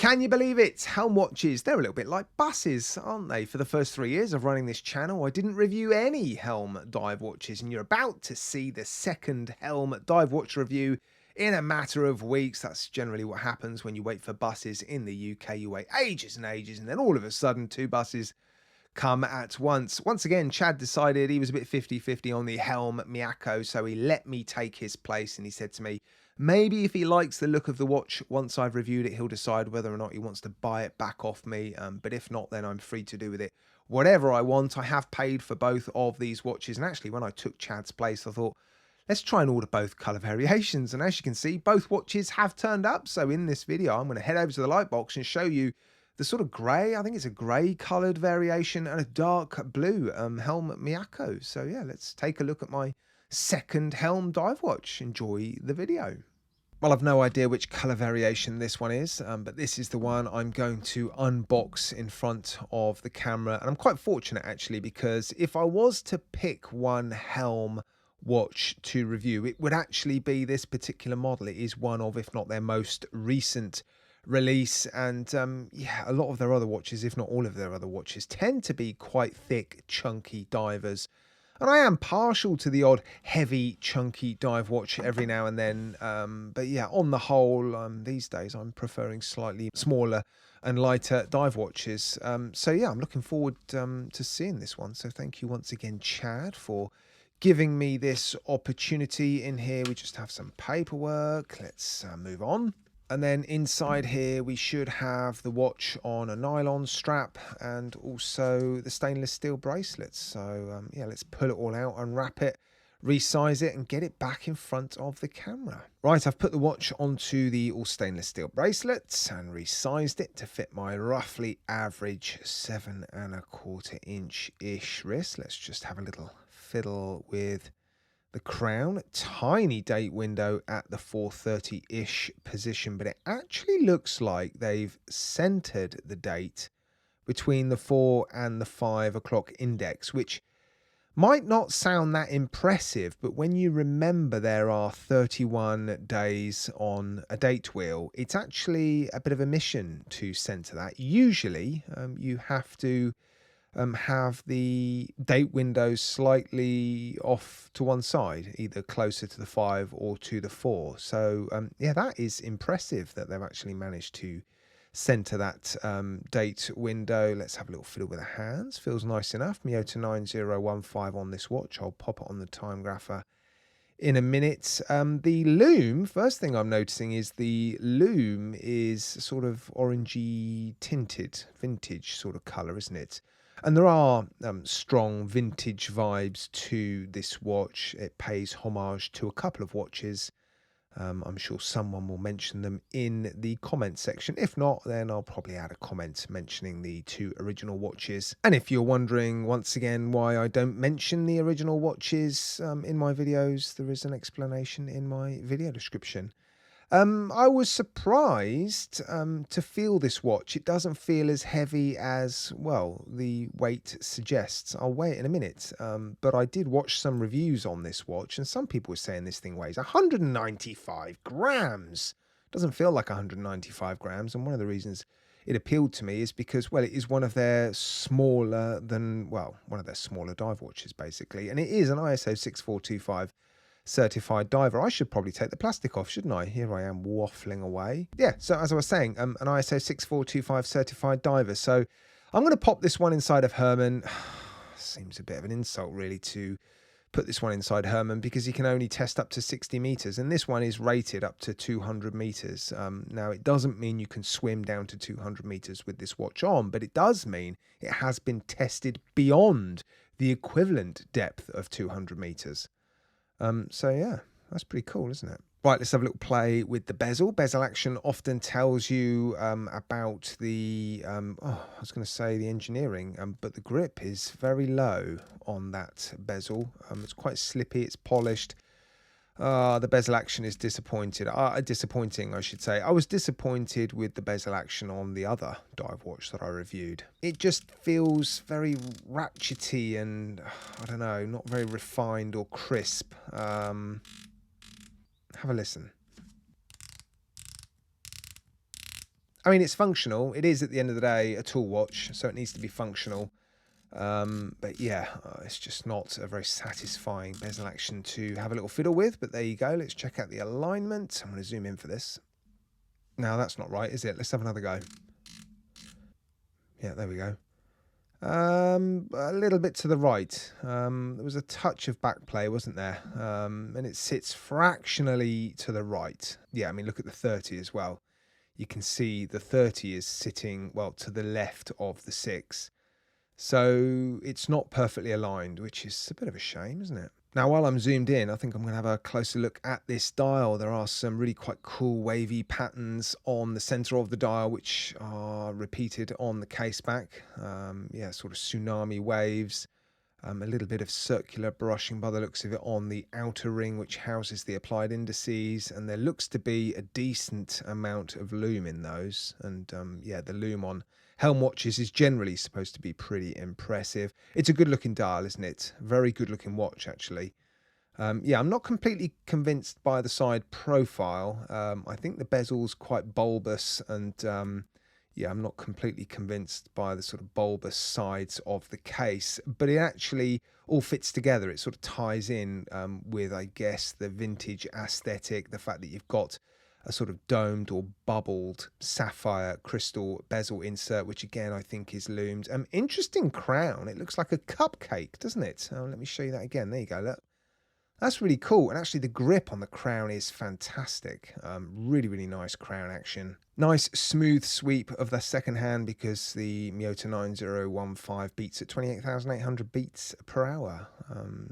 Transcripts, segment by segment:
Can you believe it? Helm watches, they're a little bit like buses, aren't they? For the first 3 years of running this channel, I didn't review any Helm dive watches, and you're about to see the second Helm dive watch review in a matter of weeks. That's generally what happens when you wait for buses in the UK. You wait ages and ages, and then all of a sudden 2 buses come at once. Once again, Chad decided he was a bit 50-50 on the Helm Miyako, so he let me take his place, and he said to me, maybe if he likes the look of the watch, once I've reviewed it, he'll decide whether or not he wants to buy it back off me. But if not, then I'm free to do with it whatever I want. I have paid for both of these watches. And actually, when I took Chad's place, I thought, let's try and order both colour variations. And as you can see, both watches have turned up. So in this video, I'm going to head over to the light box and show you the sort of grey, I think it's a grey coloured variation, and a dark blue Helm Miyako. So yeah, let's take a look at my second Helm dive watch. Enjoy the video. Well, I've no idea which colour variation this one is, but this is the one I'm going to unbox in front of the camera. And I'm quite fortunate actually, because if I was to pick one Helm watch to review, it would actually be this particular model. It is one of, if not their most recent release, and yeah, a lot of their other watches, if not all of their other watches, tend to be quite thick, chunky divers. And I am partial to the odd heavy, chunky dive watch every now and then. But yeah, on the whole, these days, I'm preferring slightly smaller and lighter dive watches. So yeah, I'm looking forward to seeing this one. So thank you once again, Chad, for giving me this opportunity. In here, we just have some paperwork. Let's move on. And then inside here, we should have the watch on a nylon strap and also the stainless steel bracelets. So yeah, let's pull it all out, unwrap it, resize it, and get it back in front of the camera. Right, I've put the watch onto the all stainless steel bracelets and resized it to fit my roughly average 7¼ inch-ish wrist. Let's just have a little fiddle with the crown. Tiny date window at the 4:30-ish position, but it actually looks like they've centered the date between the 4 and the 5 o'clock index, which might not sound that impressive, but when you remember there are 31 days on a date wheel, it's actually a bit of a mission to center that. Usually you have to have the date windows slightly off to one side, either closer to the 5 or to the 4. So yeah, that is impressive that they've actually managed to center that date window. Let's have a little fiddle with the hands. Feels nice enough. Miyako 9015 on this watch. I'll pop it on the time grapher in a minute. The lume, first thing I'm noticing is the lume is sort of orangey tinted, vintage sort of colour, isn't it? And there are strong vintage vibes to this watch. It pays homage to a couple of watches. I'm sure someone will mention them in the comment section. If not, then I'll probably add a comment mentioning the 2 original watches. And if you're wondering once again why I don't mention the original watches in my videos, there is an explanation in my video description. I was surprised to feel this watch. It doesn't feel as heavy as, well, the weight suggests. I'll weigh it in a minute. But I did watch some reviews on this watch, and some people were saying this thing weighs 195 grams. Doesn't feel like 195 grams. And one of the reasons it appealed to me is because, well, it is one of their smaller dive watches, basically. And it is an ISO 6425 certified diver. I should probably take the plastic off, shouldn't I? Here I am waffling away. Yeah, so as I was saying, an ISO 6425 certified diver. So I'm going to pop this one inside of Herman. Seems a bit of an insult really to put this one inside Herman, because you can only test up to 60 meters, and this one is rated up to 200 meters. Now it doesn't mean you can swim down to 200 meters with this watch on, but it does mean it has been tested beyond the equivalent depth of 200 meters. So yeah, that's pretty cool, isn't it? Right, let's have a little play with the bezel. Bezel action often tells you about the, I was going to say the engineering, but the grip is very low on that bezel. It's quite slippy, it's polished. The bezel action is disappointing, I should say. I was disappointed with the bezel action on the other dive watch that I reviewed. It just feels very ratchety and, I don't know, not very refined or crisp. Have a listen. I mean, it's functional. It is, at the end of the day, a tool watch, so it needs to be functional. But yeah, it's just not a very satisfying bezel action to have a little fiddle with. But there you go. Let's check out the alignment. I'm going to zoom in for this. Now, that's not right, is it? Let's have another go. Yeah, there we go. A little bit to the right. There was a touch of back play, wasn't there? And it sits fractionally to the right. Yeah, I mean, look at the 30 as well. You can see the 30 is sitting, well, to the left of the 6. So it's not perfectly aligned, which is a bit of a shame, isn't it? Now, while I'm zoomed in, I think I'm going to have a closer look at this dial. There are some really quite cool wavy patterns on the center of the dial, which are repeated on the caseback. Yeah, sort of tsunami waves. A little bit of circular brushing by the looks of it on the outer ring, which houses the applied indices. And there looks to be a decent amount of lume in those. And yeah, the lume on Helm watches is generally supposed to be pretty impressive. It's a good looking dial, isn't it? Very good looking watch, actually. Yeah, I'm not completely convinced by the side profile. I think the bezel's quite bulbous, and yeah, I'm not completely convinced by the sort of bulbous sides of the case, but it actually all fits together. It sort of ties in with, I guess, the vintage aesthetic, the fact that you've got a sort of domed or bubbled sapphire crystal bezel insert, which again I think is loomed. Interesting crown. It looks like a cupcake, doesn't it? Let me show you that again. There you go. Look. That's really cool. And actually the grip on the crown is fantastic. Really, really nice crown action. Nice smooth sweep of the second hand because the Miyako 9015 beats at 28,800 beats per hour.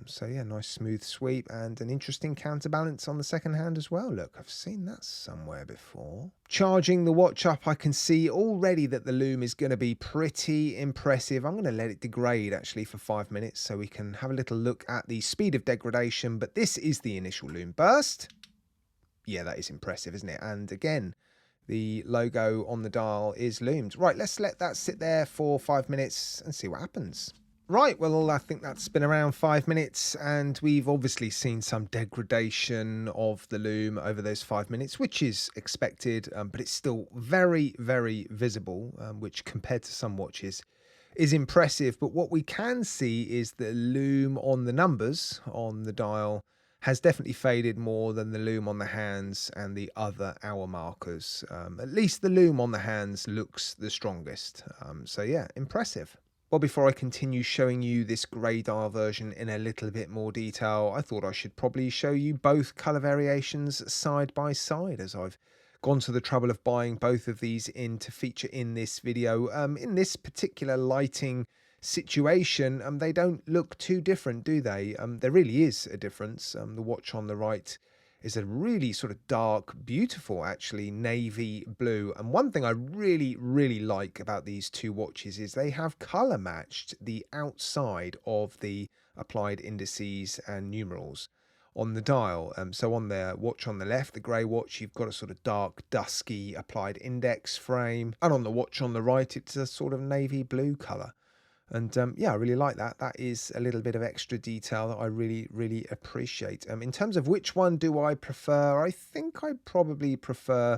So yeah, nice smooth sweep and an interesting counterbalance on the second hand as well. Look, I've seen that somewhere before. Charging the watch up, I can see already that the lume is going to be pretty impressive. I'm going to let it degrade actually for 5 minutes so we can have a little look at the speed of degradation. But this is the initial lume burst. Yeah, that is impressive, isn't it? And again, the logo on the dial is loomed. Right, let's let that sit there for 5 minutes and see what happens. Right, well, I think that's been around 5 minutes, and we've obviously seen some degradation of the lume over those 5 minutes, which is expected, but it's still very, very visible, which compared to some watches is impressive. But what we can see is the lume on the numbers on the dial has definitely faded more than the lume on the hands and the other hour markers. At least the lume on the hands looks the strongest. So yeah, impressive. Well, before I continue showing you this grey dial version in a little bit more detail, I thought I should probably show you both colour variations side by side, as I've gone to the trouble of buying both of these in to feature in this video. In this particular lighting situation, they don't look too different, do they? There really is a difference. The watch on the right is a really sort of dark, beautiful, actually, navy blue. And one thing I really, really like about these two watches is they have color matched the outside of the applied indices and numerals on the dial. So on the watch on the left, the grey watch, you've got a sort of dark, dusky applied index frame. And on the watch on the right, it's a sort of navy blue color. And yeah, I really like that. That is a little bit of extra detail that I really, really appreciate. In terms of which one do I prefer, I think I probably prefer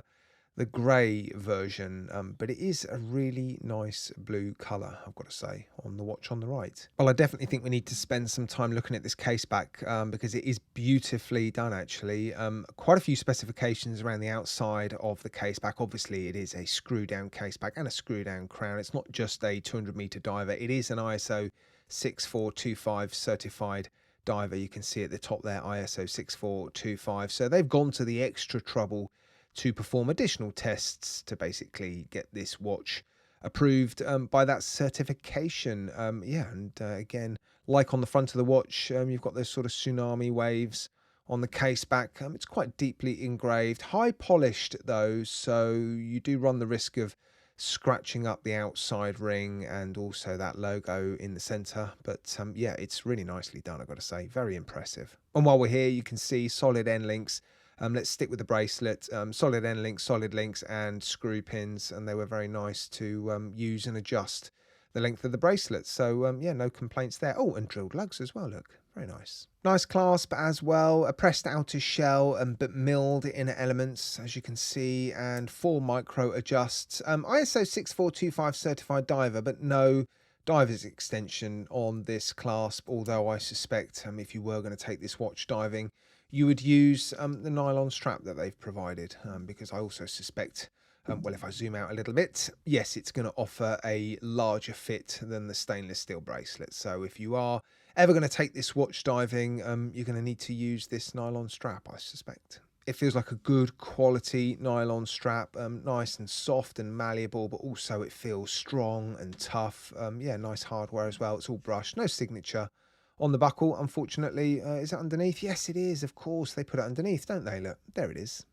the grey version, but it is a really nice blue colour, I've got to say, on the watch on the right. Well, I definitely think we need to spend some time looking at this caseback because it is beautifully done, actually. Quite a few specifications around the outside of the caseback. Obviously, it is a screw-down caseback and a screw-down crown. It's not just a 200-metre diver. It is an ISO 6425 certified diver. You can see at the top there, ISO 6425. So they've gone to the extra trouble to perform additional tests to basically get this watch approved by that certification. Yeah, and again, like on the front of the watch, you've got those sort of tsunami waves on the case back. It's quite deeply engraved, high polished though, so you do run the risk of scratching up the outside ring and also that logo in the center. But yeah, it's really nicely done, I've got to say. Very impressive. And while we're here, you can see solid end links. Let's stick with the bracelet. Solid end links, solid links, and screw pins, and they were very nice to use and adjust the length of the bracelet. So yeah, no complaints there. Oh, and drilled lugs as well. Look, Very nice. Nice clasp as well, a pressed outer shell but milled inner elements, as you can see, and 4 micro adjusts. ISO 6425 certified diver, but no diver's extension on this clasp, although I suspect if you were going to take this watch diving, you would use the nylon strap that they've provided, because I also suspect, well, if I zoom out a little bit, yes, it's going to offer a larger fit than the stainless steel bracelet. So if you are ever going to take this watch diving, you're going to need to use this nylon strap, I suspect. It feels like a good quality nylon strap, nice and soft and malleable, but also it feels strong and tough. Yeah, nice hardware as well. It's all brushed, no signature on the buckle, unfortunately. Is it underneath? Yes, it is. Of course, they put it underneath, don't they? Look, there it is.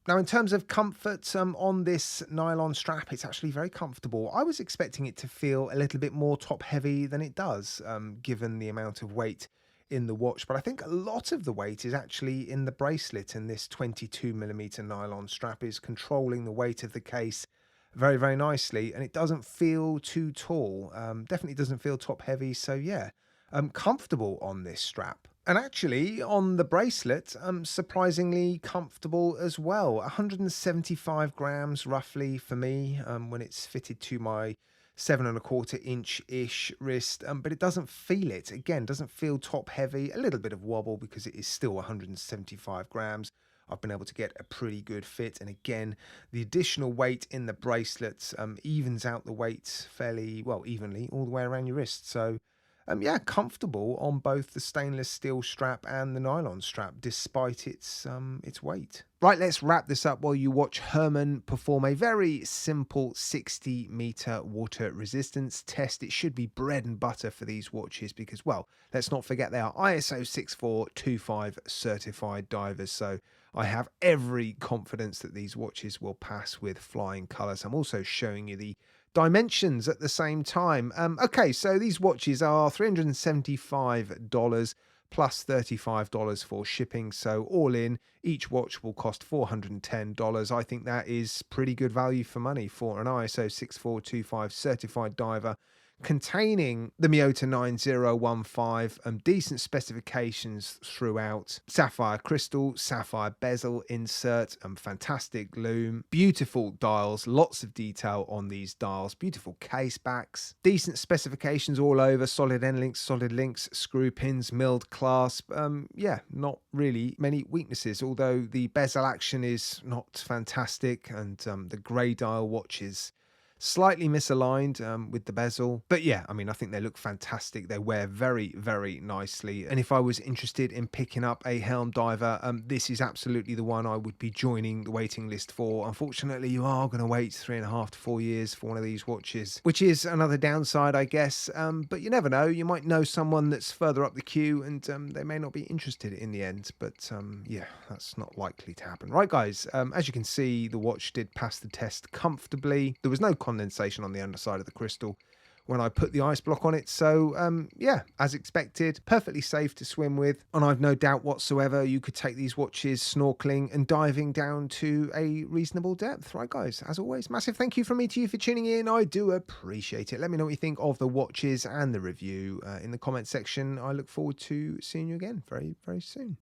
Now, in terms of comfort on this nylon strap, it's actually very comfortable. I was expecting it to feel a little bit more top heavy than it does, given the amount of weight in the watch. But I think a lot of the weight is actually in the bracelet, and this 22mm nylon strap is controlling the weight of the case very, very nicely. And it doesn't feel too tall. Definitely doesn't feel top heavy. So yeah, comfortable on this strap. And actually, on the bracelet, surprisingly comfortable as well. 175 grams roughly for me when it's fitted to my 7¼ inch-ish wrist, but it doesn't feel it. Again, doesn't feel top heavy. A little bit of wobble because it is still 175 grams. I've been able to get a pretty good fit. And again, the additional weight in the bracelets evens out the weight fairly, well, evenly all the way around your wrist. So yeah, comfortable on both the stainless steel strap and the nylon strap, despite its weight. Right, let's wrap this up while you watch Herman perform a very simple 60-meter water resistance test. It should be bread and butter for these watches because, well, let's not forget they are ISO 6425 certified divers. So I have every confidence that these watches will pass with flying colours. I'm also showing you the dimensions at the same time. Okay, so these watches are $375 plus $35 for shipping. So all in, each watch will cost $410. I think that is pretty good value for money for an ISO 6425 certified diver containing the Miyota 9015, decent specifications throughout, sapphire crystal, sapphire bezel insert, fantastic lume, beautiful dials, lots of detail on these dials, beautiful case backs, decent specifications all over, solid end links, solid links, screw pins, milled clasp. Yeah, not really many weaknesses, although the bezel action is not fantastic, and the grey dial watch is slightly misaligned with the bezel. But yeah, I mean, I think they look fantastic. They wear very, very nicely. And if I was interested in picking up a Helm diver, this is absolutely the one I would be joining the waiting list for. Unfortunately, you are going to wait 3.5 to 4 years for one of these watches, which is another downside, I guess. But you never know. You might know someone that's further up the queue and they may not be interested in the end. But yeah, that's not likely to happen. Right, guys, as you can see, the watch did pass the test comfortably. There was no condensation on the underside of the crystal when I put the ice block on it. So yeah, as expected, perfectly safe to swim with. And I've no doubt whatsoever you could take these watches snorkeling and diving down to a reasonable depth. Right, guys, as always, massive thank you from me to you for tuning in. I do appreciate it. Let me know what you think of the watches and the review in the comment section. I look forward to seeing you again very, very soon.